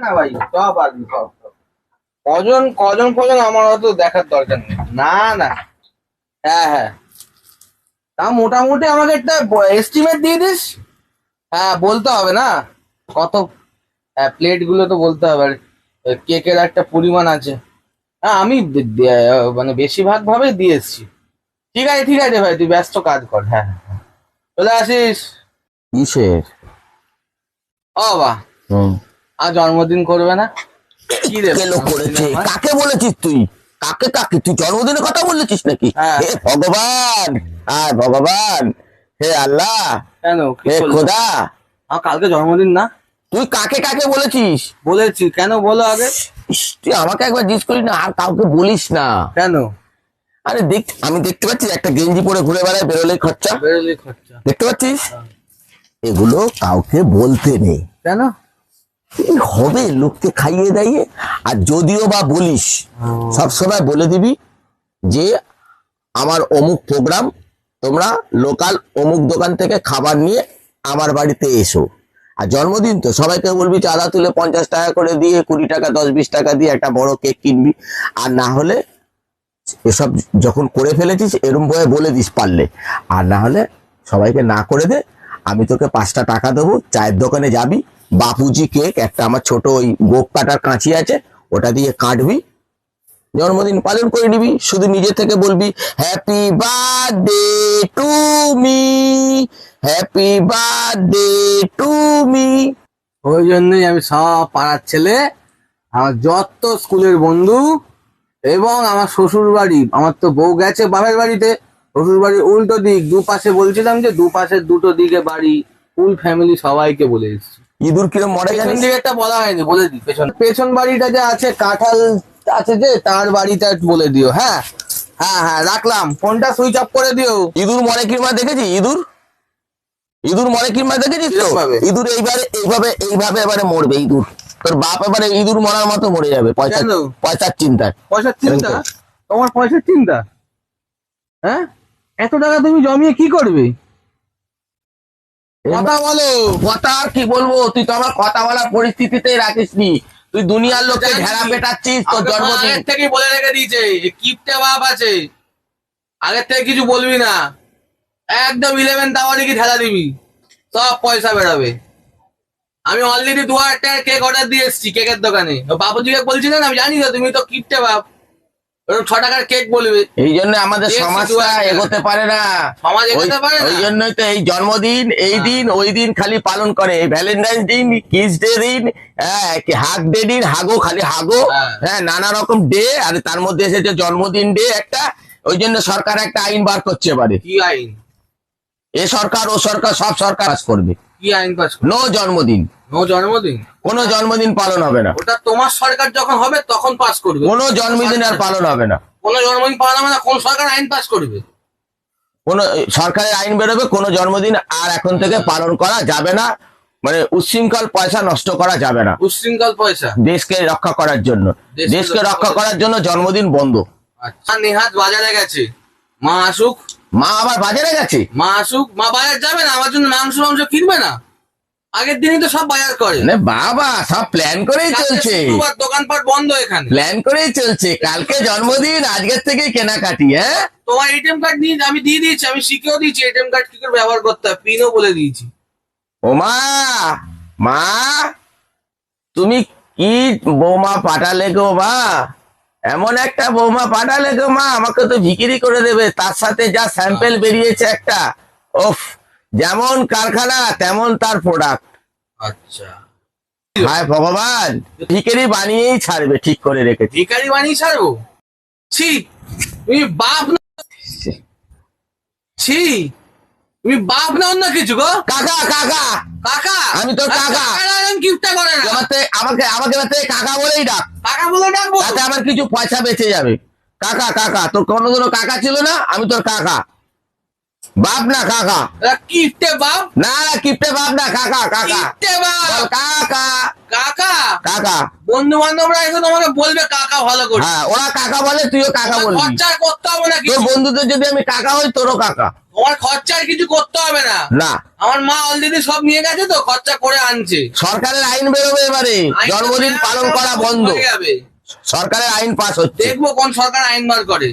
না ভাই, সব আসবে, সব সব। কজন কজন কজন আমার অত দেখার দরকার নেই। না না। হ্যাঁ হ্যাঁ, তা মোটামুটি আমাকে একটা এস্টিমেট দিয়ে দিস। হ্যাঁ, বলতে হবে না কত। হ্যাঁ, প্লেট গুলো তো বলতে হবে। আর কেকের একটা পরিমাণ আছে। হ্যাঁ, আমি মানে বেশিরভাগ ভাবে দিয়ে এসছি। ঠিক আছে ভাই, তুই ব্যস্ত কাজ কর। হ্যাঁ হ্যাঁ হ্যাঁ। চলে আসিস। কিসের? ও বাহ, আর জন্মদিন করবে না? কি রে কে লোক করেছে? আমার? কাকে বলেছিস তুই? কাকে কাকে তুই জন্মদিনের কথা বলেছিস নাকি? হ্যাঁ। হে ভগবান, আয় ভগবান, হে আল্লাহ, কেন, কি হে করলো? খোদা, আমার কালকে জন্মদিন না? তুই কাকে কাকে বলেছিস? বলেছি, কেন বলো আগে। তুই আমাকে একবার জিজ্ঞেস করিস না, আর কাউকে বলিস না। কেন? আরে দেখ, আমি দেখতে পাচ্ছি একটা গেঞ্জি পরে ঘুরে বেড়ায়, বেরোলেই খরচা। বেরোলি খরচা। দেখতে পাচ্ছিস? এগুলো কাউকে বলতে নেই। কেন? কি হবে লোককে খাইয়ে দাইয়ে? আর যদিও বা বলিস, সবসময় বলে দিবি যে আমার অমুক প্রোগ্রাম, তোমরা লোকাল অমুক দোকান থেকে খাবার নিয়ে আমার বাড়িতে এসো। আর জন্মদিন তো সবাইকে বলবি চাঁদা তুলে 50 টাকা করে দিয়ে, 20 টাকা 10-20 টাকা দিয়ে একটা বড় কেক কিনবি। আর না হলে এসব যখন করে ফেলেছিস এরম ভাবে বলে দিস পারলে। আর না হলে সবাইকে না করে দে, আমি তোকে 5টা টাকা দেবো, চায়ের দোকানে যাবি, বাপুজি কেক একটা আমার ছোট ওই গোপ কাটার কাঁচি আছে, ওটা দিয়ে কাটবি, জন্মদিন পালন করে নিবি। শুধু নিজে থেকে বলবি happy birthday to me, happy birthday to me. ওই জন্যই আমি সব পাড়ার ছেলে, আমার যত স্কুলের বন্ধু এবং আমার শ্বশুর বাড়ি, আমার তো বউ গেছে বাপের বাড়িতে, শ্বশুর বাড়ির উল্টো দিক দুপাশে, বলছিলাম যে দুপাশের দুটো দিকে বাড়ি, ফুল ফ্যামিলি সবাইকে বলে এসেছি। ইঁদুর কিরম মরে পেছন জানিস? দিকে একটা বলা হয়নি, বলে দিই। পেছন পেছন বাড়িটা যে আছে, কাঁঠাল আছে যে, তার বাড়িটা বলে দিও। হ্যাঁ হ্যাঁ হ্যাঁ, রাখলাম ফোনটা, সুইচ অফ করে দিও। ইঁদুর মরে কিরম দেখেছি? ইঁদুর ইঁদুর মরে কিরম দেখেছিস তো? কিরম ভাবে? ইঁদুর এইবারে এইভাবে এইভাবে এবারে মরবে ইঁদুর। তোর বাপ এবারে ইঁদুর মরার মতো মরে যাবে, পয়সা কেন? পয়সার চিন্তায়। পয়সার চিন্তা? তোমার পয়সার চিন্তা? হ্যাঁ, এত টাকা তুমি জমিয়ে কি করবে? কথা বলো। কথা আর কি বলবো, তুই তো আমার কথা বলার পরিস্থিতিতেই রাখিস নি। তুই দুনিয়ার লোককে ঘেরা পেটাচ্ছিস তোর জন্মদিন। আগের থেকে বলে রেখে দিয়েছে, কিপটে বাপ আছে, আগের থেকে কিছু বলবি না। একদম 11th আওয়ারে কি ঠেলা দিবি, সব পয়সা বেরোবে। আমি অলরেডি 2000 টাকার কেক অর্ডার দিয়ে এসেছি কেকের দোকানে। বাবুজিকে বলছিলেন, আমি জানি তো তুমি তো কিপটে বাপ, 6 টাকার কেক বলবে। এই জন্য আমাদের দেখছি সমাজটা 2000 টাকা। এগোতে পারে না। সমাজ এগোতে পারে না। ওই জন্যই তো এই জন্মদিন, এই দিন ওই দিন খালি পালন করে। ভ্যালেন্টাইন দিন, কিস ডে দিন, হ্যাঁ, কি হাগ ডে দিন, হাগো খালি হাগো, হ্যাঁ, নানা রকম ডে। আর তার মধ্যে এসেছে জন্মদিন ডে একটা। ওই জন্য সরকার একটা আইন বার করছে এবারে। কি আইন? এ সরকার ও সরকার সব সরকার পাস করবে, কি আইন পাস? নো জন্মদিন, নো জন্মদিন? কোনো জন্মদিন পালন হবে না। ওটা তোমার সরকার যখন হবে তখন পাস করবে। কোনো জন্মদিন আর পালন হবে না। কোনো জন্মদিন পালন হবে না? কোন সরকার আইন পাস করবে? কোন সরকারের আইন বেরোবে, কোনো জন্মদিন আর এখন থেকে পালন করা যাবে না। মানে উচ্ছৃঙ্খল পয়সা নষ্ট করা যাবে না। উচ্ছৃঙ্খল পয়সা? দেশকে রক্ষা করার জন্য, দেশকে রক্ষা করার জন্য জন্মদিন বন্ধ। আচ্ছা, নেহাত বাজারে গেছে, মা আসুক। মা আবার বাজারে গেছে? মা আসুক। মা বাজার যাবে না? আমার জন্য মাংস মাংস কিনবে না? আগের দিনই তো সব বাজার করে। বাবা, সব প্ল্যান করেই চলছে, দোকানপাট বন্ধ এখানে, প্ল্যান করেই চলছে। কালকে জন্মদিন, আজকের থেকে কেনাকাটি। হ্যাঁ, তোমার এটিএম কার্ড নিয়ে আমি দিয়ে দিয়েছি, আমি শিখেও দিয়েছি এটিএম কার্ড কি করে ব্যবহার করতে হয়, পিনও বলে দিয়েছি। ও মা, মা তুমি কি বৌমা পাঠালে গো মা? এমন একটা বৌমা পাঠালে গো মা, আমাকে তো ভিকিরি করে দেবে। তার সাথে যা স্যাম্পেল বেরিয়েছে একটা, ওফ, যেমন কারখানা তেমন তার প্রোডাক্ট। আচ্ছা, হায় ভগবান, ভিকিরি বানিয়েই ছাড়বে, ঠিক করে রেখেছি। ভিখারি বানিয়ে ছাড়বো? ছি, তুমি বাপ না? ছি, তুমি বাপ না অন্য কিছু গো? কাকা কাকা, কাকা? আমি তোর কাকা। কিপটা করে না। আমাকে আমাকে কাকা বলেই ডাক। কাকা বলে ডাকবো? তাতে আমার কিছু পয়সা বেঁচে যাবে। কাকা কাকা, তোর কোনোদিনও কাকা ছিল না? আমি তোর কাকা, বাপ না কাকা। কিপটে বাপ? না না, কিপটে বাপ না, কাকা কাকা। কিপটে বাপ? বল কাকা। কাকা? কাকা বন্ধু বান্ধবরা এসে তোমাকে বলবে কাকা ভালো করে। হ্যাঁ, ওরা কাকা বলে, তুইও কাকা বলবি। খরচা করতে হবে না তোর কিছু, বন্ধুদের যদি আমি কাকা হই, তোরও কাকা। তোমার খরচার কিছু করতে হবে না। না, আমার মা অলরেডি সব নিয়ে গেছে, তো খরচা করে আনছে। সরকারের আইন বেরোবে এবারে, আইনটা জন্মদিন বেরোবে, পালন করা বন্ধ। হয়ে যাবে। সরকারের আইন পাস হচ্ছে। দেখবো কোন সরকার আইন বার করে।